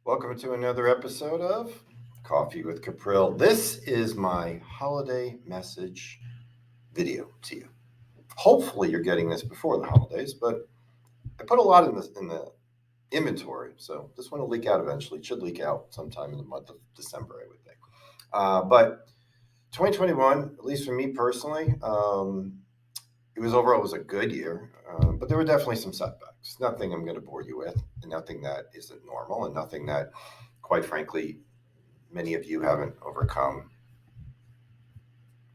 Welcome to another episode of Coffee with Capril. This is my holiday message video to you. Hopefully, you're getting this before the holidays, but I put a lot in the inventory, so this one will leak out eventually. It should leak out sometime in the month of December, I would think. But 2021, at least for me personally, it was a good year, but there were definitely some setbacks. Nothing I'm going to bore you with, and nothing that isn't normal, and nothing that, quite frankly, many of you haven't overcome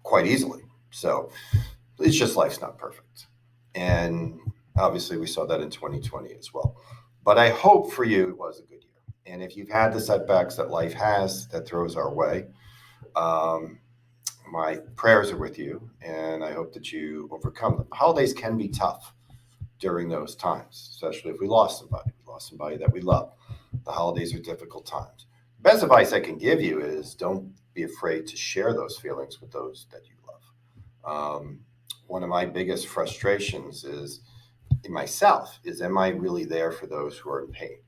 quite easily. So it's just life's not perfect. And obviously, we saw that in 2020 as well. But I hope for you it was a good year. And if you've had the setbacks that life has that throws our way, um, my prayers are with you, and I hope that you overcome them. Holidays can be tough during those times, especially if we lost somebody that we love. The holidays are difficult times. The best advice I can give you is don't be afraid to share those feelings with those that you love. One of my biggest frustrations is in myself is, am I really there for those who are in pain?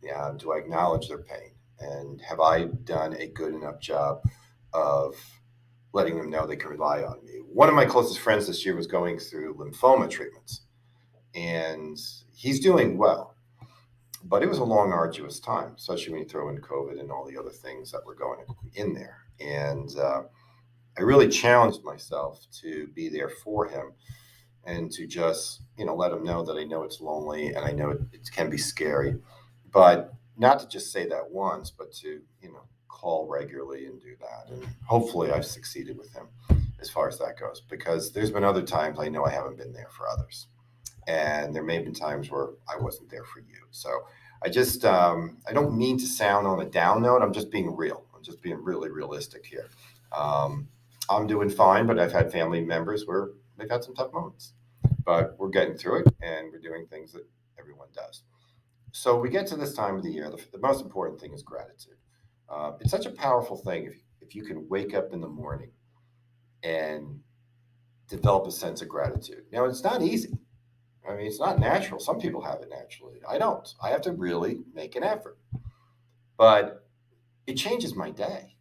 Yeah, do I acknowledge their pain? And have I done a good enough job of letting them know they can rely on me? One of my closest friends this year was going through lymphoma treatments, and he's doing well. But it was a long, arduous time, especially when you throw in COVID and all the other things that were going in there. And I really challenged myself to be there for him and to just, let him know that I know it's lonely and I know it can be scary, but not to just say that once, but to, call regularly and do that. And hopefully I've succeeded with him as far as that goes, because there's been other times I know I haven't been there for others. And there may have been times where I wasn't there for you. So I don't mean to sound on a down note. I'm just being real. I'm just being really realistic here. Um, I'm doing fine, but I've had family members where they've had some tough moments. But we're getting through it, and we're doing things that everyone does. So we get to this time of the year. The most important thing is gratitude. It's such a powerful thing if you can wake up in the morning and develop a sense of gratitude. Now, it's not easy. I mean, it's not natural. Some people have it naturally. I don't. I have to really make an effort. But it changes my day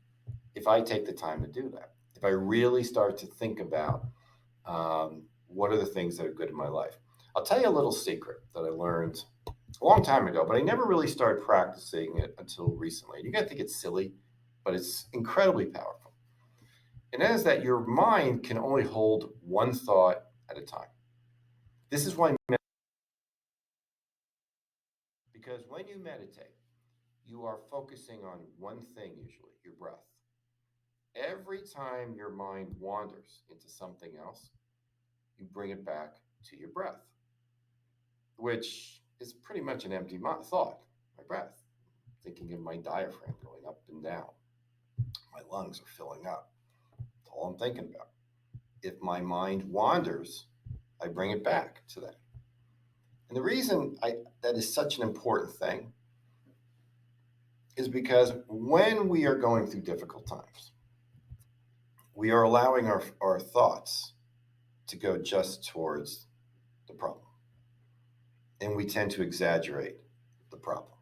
if I take the time to do that. If I really start to think about what are the things that are good in my life. I'll tell you a little secret that I learned a long time ago, but I never really started practicing it until recently. And you got to think it's silly, but it's incredibly powerful. And that is that your mind can only hold one thought at a time. This is why, because when you meditate, you are focusing on one thing, usually your breath. Every time your mind wanders into something else, you bring it back to your breath, which is pretty much an empty thought. My breath, thinking of my diaphragm going up and down, my lungs are filling up. That's all I'm thinking about. If my mind wanders, I bring it back to that. And the reason that is such an important thing is because when we are going through difficult times, we are allowing our thoughts to go just towards the problem. And we tend to exaggerate the problem.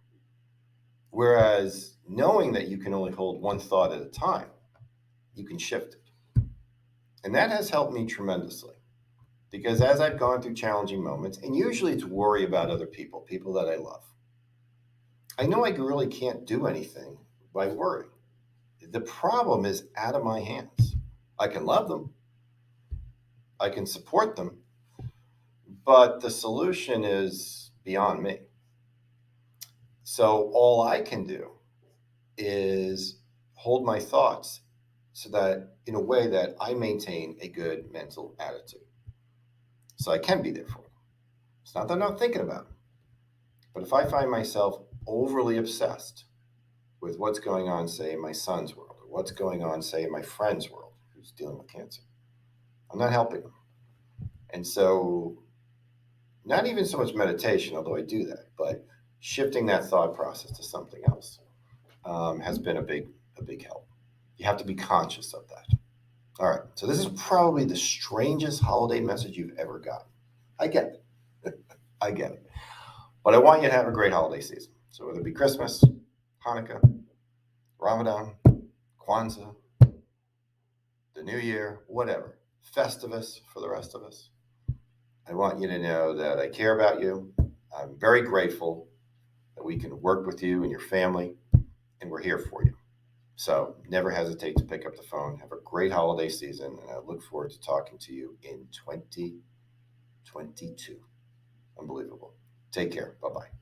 Whereas knowing that you can only hold one thought at a time, you can shift it. And that has helped me tremendously. Because as I've gone through challenging moments, and usually it's worry about other people, people that I love, I know I really can't do anything by worrying. The problem is out of my hands. I can love them, I can support them, but the solution is beyond me. So all I can do is hold my thoughts so that in a way that I maintain a good mental attitude. So I can be there for them. It's not that I'm not thinking about them, but if I find myself overly obsessed with what's going on, say, in my son's world, or what's going on, say, in my friend's world who's dealing with cancer, I'm not helping them. And so, not even so much meditation, although I do that, but shifting that thought process to something else has been a big help. You have to be conscious of that. All right. So this is probably the strangest holiday message you've ever gotten. I get it. I get it. But I want you to have a great holiday season. So whether it be Christmas, Hanukkah, Ramadan, Kwanzaa, the New Year, whatever, Festivus for the rest of us. I want you to know that I care about you. I'm very grateful that we can work with you and your family, and we're here for you. So never hesitate to pick up the phone. Have a great holiday season, and I look forward to talking to you in 2022. Unbelievable. Take care. Bye bye.